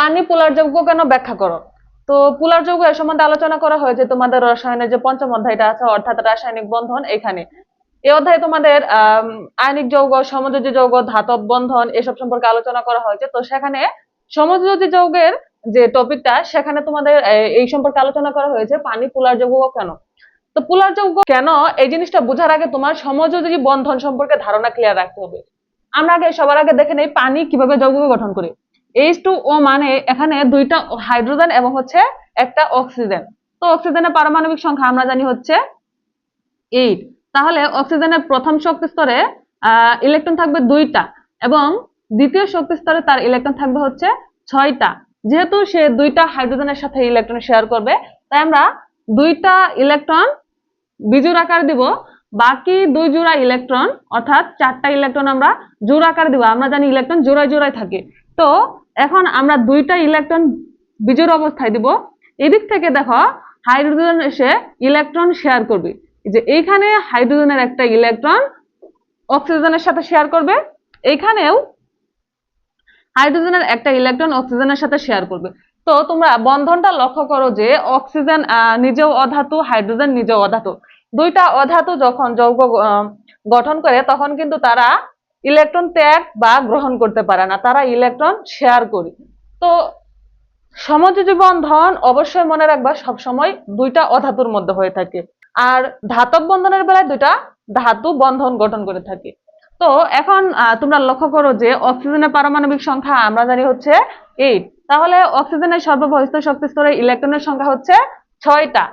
পানি পোলার যৌগ কেন ব্যাখ্যা করো। তো পোলার যৌগ এর সম্বন্ধে আলোচনা করা হয়েছে তোমাদের রসায়নের যে পঞ্চম অধ্যায়টা আছে, অর্থাৎ রাসায়নিক বন্ধন। এখানে এই অধ্যায়ে তোমাদের আয়নিক যৌগ, সমযোজী যৌগ, ধাতব বন্ধন এসব সম্পর্কে আলোচনা করা হয়েছে। তো সেখানে সমযোজী যৌগের যে টপিকটা, সেখানে তোমাদের এই সম্পর্কে আলোচনা করা হয়েছে পানি পোলার যৌগ কেন। তো পোলার যৌগ কেন, এই জিনিসটা বোঝার আগে তোমার সমযোজী বন্ধন সম্পর্কে ধারণা ক্লিয়ার রাখতে হবে। আমরা সবার আগে দেখে নেই পানি কিভাবে যৌগ গঠন করে। H2O মানে এখানে দুইটা হাইড্রোজেন এবং হচ্ছে একটা অক্সিজেন। তো অক্সিজেনের পারমাণবিক সংখ্যা আমরা জানি হচ্ছে 8। তাহলে অক্সিজেনের প্রথম শক্তি স্তরে ইলেকট্রন থাকবে 2টা এবং দ্বিতীয় শক্তি স্তরে তার ইলেকট্রন থাকবে হচ্ছে 6টা। যেহেতু সে 2টা হাইড্রোজেনের সাথে ইলেকট্রন শেয়ার করবে, তাই আমরা 2টা ইলেকট্রন বিজোড় আকার দিব, বাকি 2 জোড়া ইলেকট্রন অর্থাৎ 4টা ইলেকট্রন আমরা জোড় আকার দিব। আমরা জানি ইলেকট্রন জোড়ায় জোড়ায় থাকে। তো এখন আমরা 2টা ইলেকট্রন বিজোড় অবস্থায় দিব। এদিক থেকে দেখো হাইড্রোজেন এসে ইলেকট্রন শেয়ার করবে, যে এইখানে হাইড্রোজেনের একটা ইলেকট্রন অক্সিজেনের সাথে শেয়ার করবে, এইখানেও হাইড্রোজেনের একটা ইলেকট্রন অক্সিজেনের সাথে শেয়ার করবে। তো তোমরা বন্ধনটা লক্ষ্য করো যে অক্সিজেন নিজেও অধাতু, হাইড্রোজেন নিজেও অধাতু। দুইটা অধাতু যখন যৌগ গঠন করে তখন কিন্তু তারা ইলেকট্রন ত্যাগ বা গ্রহণ করতে পারে না, তারা ইলেকট্রন শেয়ার করে। তো সমযোজী বন্ধন অবশ্যই মনে রাখবা সবসময় দুইটা অধাতুর মধ্যে হয়ে থাকে। আর ধাতব বন্ধনের বেলায় দুইটা ধাতু বন্ধন গঠন করে থাকে। তো এখন তোমরা লক্ষ্য করো যে অক্সিজেনের পারমাণবিক সংখ্যা আমরা জানি হচ্ছে 8। তাহলে অক্সিজেনের সর্ববহিস্থ শক্তি স্তরে ইলেকট্রনের সংখ্যা হচ্ছে 6টা।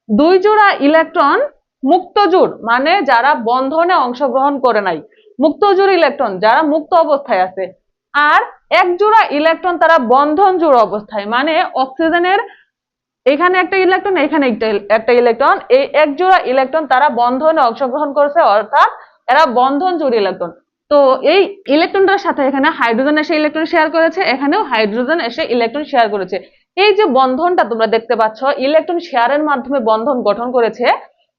2 জোড়া ইলেকট্রন মুক্ত জোড়, মানে যারা বন্ধনে অংশগ্রহণ করে নাই, মুক্ত জোড় ইলেকট্রন যারা মুক্ত অবস্থায় আছে। আর 1 জোড়া ইলেকট্রন তারা বন্ধন জোড় অবস্থায়, মানে অক্সিজেনের এখানে একটা ইলেকট্রন, এখানে একটা ইলেকট্রন, এই 1 জোড়া ইলেকট্রন তারা বন্ধনে অংশগ্রহণ করছে, অর্থাৎ এরা বন্ধন জোড় ইলেকট্রন। তো এই ইলেকট্রনটার সাথে এখানে হাইড্রোজেন এসে ইলেকট্রন শেয়ার করেছে, এখানেও হাইড্রোজেন এসে ইলেকট্রন শেয়ার করেছে। এই যে বন্ধনটা তোমরা দেখতে পাচ্ছ, ইলেকট্রন শেয়ারের মাধ্যমে বন্ধন গঠন করেছে,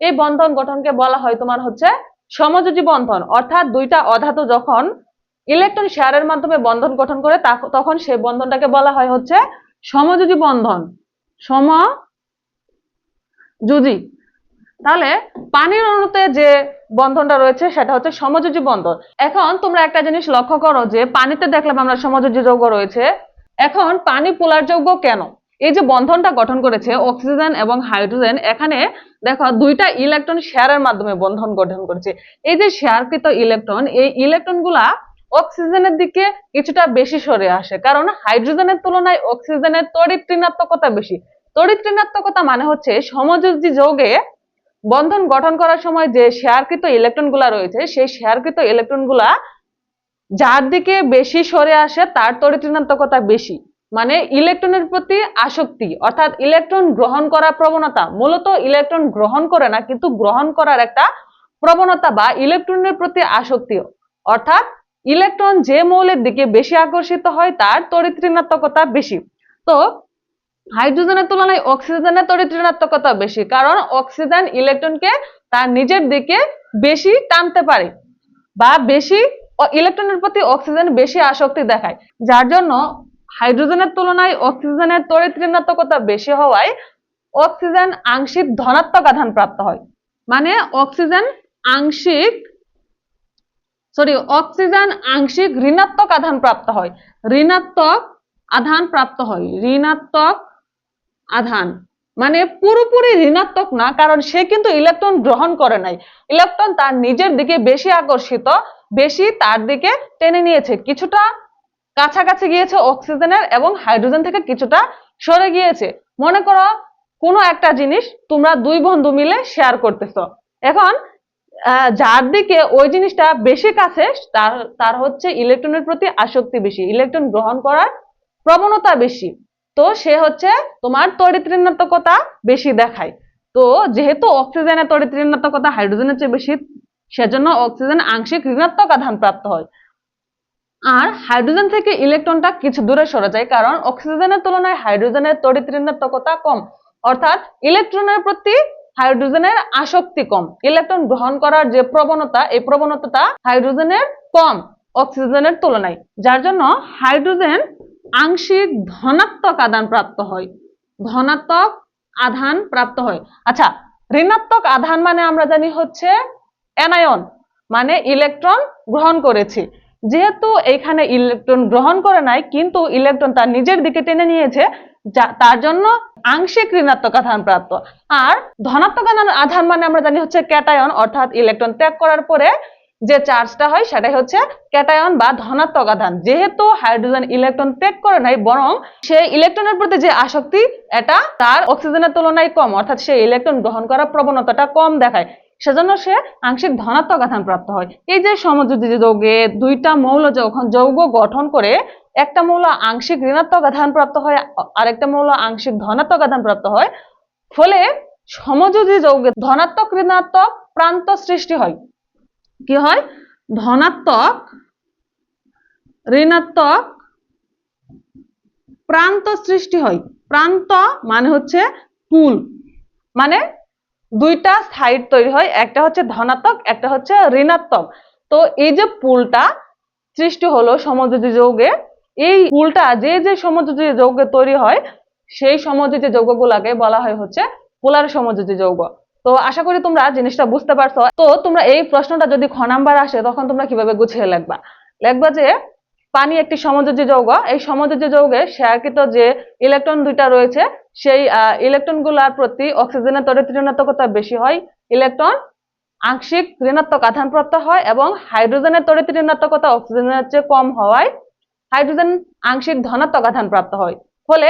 এই বন্ধন গঠনকে বলা হয় তোমার হচ্ছে সমযোজী বন্ধন। অর্থাৎ দুইটা অধাতু যখন ইলেকট্রন শেয়ারের মাধ্যমে বন্ধন গঠন করে তখন সেই বন্ধনটাকে বলা হয় হচ্ছে সমযোজী বন্ধন, সমযোজী। তাহলে পানির অণুতে যে বন্ধনটা রয়েছে সেটা হচ্ছে সমযোজী বন্ধন। এখন তোমরা একটা জিনিস লক্ষ্য করো যে পানিতে দেখলাম আমরা সমযোজী যৌগ রয়েছে, এখন পানি পোলার যৌগ কেন। এই যে বন্ধনটা গঠন করেছে অক্সিজেন এবং হাইড্রোজেন, এখানে দেখো দুইটা ইলেকট্রন শেয়ারের মাধ্যমে বন্ধন গঠন করেছে। এই যে শেয়ারকৃত ইলেকট্রন, এই ইলেকট্রনগুলা অক্সিজেনের দিকে কিছুটা বেশি সরে আসে, কারণ হাইড্রোজেনের তুলনায় অক্সিজেনের তড়িৎ ঋণাত্মকতা বেশি। তড়িৎ ঋণাত্মকতা মানে হচ্ছে সমযোজী যৌগে বন্ধন গঠন করার সময় যে শেয়ারকৃত ইলেকট্রনগুলা রয়েছে, সেই শেয়ারকৃত ইলেকট্রনগুলা যার দিকে বেশি সরে আসে তার তড়িৎ ঋণাত্মকতা বেশি, মানে ইলেকট্রনের প্রতি আসক্তি, অর্থাৎ ইলেকট্রন গ্রহণ করার প্রবণতা। মূলত ইলেকট্রন গ্রহণ করে না, কিন্তু গ্রহণ করার একটা প্রবণতা বা ইলেকট্রনের প্রতি আসক্তি, অর্থাৎ ইলেকট্রন যে মৌলের দিকে বেশি আকর্ষিত হয় তার তড়িৎ ঋণাত্মকতা বেশি। তো হাইড্রোজেনের তুলনায় অক্সিজেনের তড়িৎ ঋণাত্মকতা বেশি, কারণ অক্সিজেন ইলেকট্রনকে তার নিজের দিকে বেশি টানতে পারে বা বেশি ইলেকট্রনের প্রতি অক্সিজেন বেশি আসক্তি দেখায়, যার জন্য হাইড্রোজেনের তুলনায় অক্সিজেনের তড়িৎ ঋণাত্মকতা বেশি হওয়ায় অক্সিজেন আংশিক ধনাত্মক আধান প্রাপ্ত হয়। মানে অক্সিজেন আংশিক ঋণাত্মক আধান প্রাপ্ত হয়। ঋণাত্মক আধান মানে পুরোপুরি ঋণাত্মক না, কারণ সে কিন্তু ইলেকট্রন গ্রহণ করে নাই, ইলেকট্রন তার নিজের দিকে বেশি আকর্ষিত, বেশি তার দিকে টেনে নিয়েছে, কিছুটা কাছাকাছি গিয়েছে অক্সিজেনের এবং হাইড্রোজেন থেকে কিছুটা সরে গিয়েছে। মনে করো কোনো একটা জিনিস তোমরা 2 বন্ধু মিলে শেয়ার করতেছো, এখন যার দিকে ওই জিনিসটা বেশি কাছে তার হচ্ছে ইলেকট্রনের প্রতি আসক্তি বেশি, ইলেকট্রন গ্রহণ করার প্রবণতা বেশি, তো সে হচ্ছে তোমার তড়িৎ ঋণাত্মকতা বেশি দেখায়। তো যেহেতু অক্সিজেনের তড়িৎ ঋণাত্মকতা হাইড্রোজেনের চেয়ে বেশি, সেজন্য অক্সিজেন আংশিক ঋণাত্মক আধান প্রাপ্ত হয়। আর হাইড্রোজেন থেকে ইলেকট্রনটা কিছু দূরে সরে যায়, কারণ অক্সিজেনের তুলনায় হাইড্রোজেনের তড়িৎ ঋণাত্মকতা কম, অর্থাৎ ইলেকট্রনের প্রতি হাইড্রোজেনের আসক্তি কম, ইলেকট্রন গ্রহণ করার যে প্রবণতা, এই প্রবণতাটা হাইড্রোজেনের কম অক্সিজেনের তুলনায়, যার জন্য হাইড্রোজেন আংশিক ধনাত্মক আধান প্রাপ্ত হয়। ধনাত্মক আধান প্রাপ্ত হয়। আচ্ছা, ঋণাত্মক আধান মানে আমরা জানি হচ্ছে অ্যানায়ন, মানে ইলেকট্রন গ্রহণ করেছে। যেহেতু এখানে ইলেকট্রন গ্রহণ করে নাই কিন্তু ইলেকট্রন তার নিজের দিকে টেনে নিয়েছে, তার জন্য আংশিক ঋণাত্মক আধান প্রাপ্ত। আর ধনাত্মক আধান মানে আমরা জানি হচ্ছে ক্যাটায়ন, অর্থাৎ ইলেকট্রন ত্যাগ করার পরে যে চার্জটা হয় সেটাই হচ্ছে ক্যাটায়ন বা ধনাত্মক আধান। যেহেতু হাইড্রোজেন ইলেকট্রন ত্যাগ করে নাই, বরং সেই ইলেকট্রনের প্রতি যে আসক্তি এটা তার অক্সিজেনের তুলনায় কম, অর্থাৎ সেই ইলেকট্রন গ্রহণ করার প্রবণতাটা কম দেখায়, সেজন্য সে আংশিক ধনাত্মক আধান প্রাপ্ত হয়। এই যে সমযোজী যৌগে দুইটা মৌল যখন যৌগ গঠন করে, একটা মৌল আংশিক ঋণাত্মক আধান প্রাপ্ত হয়, আরেকটা মৌল আংশিক ধনাত্মক আধান প্রাপ্ত হয়, ফলে সমযোজী যৌগে ধনাত্মক ঋণাত্মক প্রান্ত সৃষ্টি হয়। কি হয়? ধনাত্মক ঋণাত্মক প্রান্ত সৃষ্টি হয়। প্রান্ত মানে হচ্ছে পুল, মানে দুইটা সাইড তৈরি হয়, একটা হচ্ছে ধনাত্মক, একটা হচ্ছে ঋণাত্মক। তো এই যে পুলটা সৃষ্টি হলো সমযোজী যৌগে, এই পুলটা যে যে সমযোজী যৌগে তৈরি হয় সেই সমযোজী যৌগগুলোকে বলা হয় হচ্ছে পোলার সমযোজী যৌগ। তো আশা করি তোমরা জিনিসটা বুঝতে পারছো। তো তোমরা এই প্রশ্নটা যদি খ নাম্বার আসে তখন তোমরা কিভাবে গুছিয়ে লিখবা? লিখবা যে পানি একটি সমযোজী যৌগ, এই সমযোজী যৌগে শেয়ারকৃত যে ইলেকট্রন দুইটা রয়েছে সেই ইলেকট্রনগুলোর প্রতি অক্সিজেনের তড়িৎ ঋণাত্মকতা বেশি হয়, ইলেকট্রন আংশিক ঋণাত্মক আধান প্রাপ্ত হয়, এবং হাইড্রোজেনের তড়িৎ ঋণাত্মকতা অক্সিজেনের চেয়ে কম হওয়ায় হাইড্রোজেন আংশিক ধনাত্মক আধান প্রাপ্ত হয়। ফলে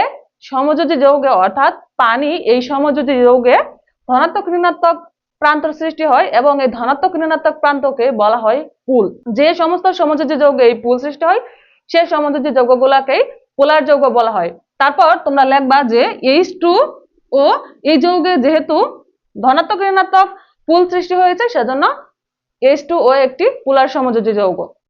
সমযোজী যৌগে অর্থাৎ পানি, এই সমযোজী যৌগে ধনাত্মক ঋণাত্মক প্রান্ত সৃষ্টি হয়, এবং এই ধনাত্মক ঋণাত্মক প্রান্তকে বলা হয় পুল। যে সমস্ত সমযোজী যৌগে এই পুল সৃষ্টি হয় সেই সমযোজী যৌগগুলোকেই পোলার যৌগ বলা হয়। তারপর তোমরা লিখবা যে H2O, এই যৌগে যেহেতু ধনাত্মক ঋণাত্মক পুল সৃষ্টি হয়েছে সেজন্য H2O একটি পোলার সমযোজী যৌগ।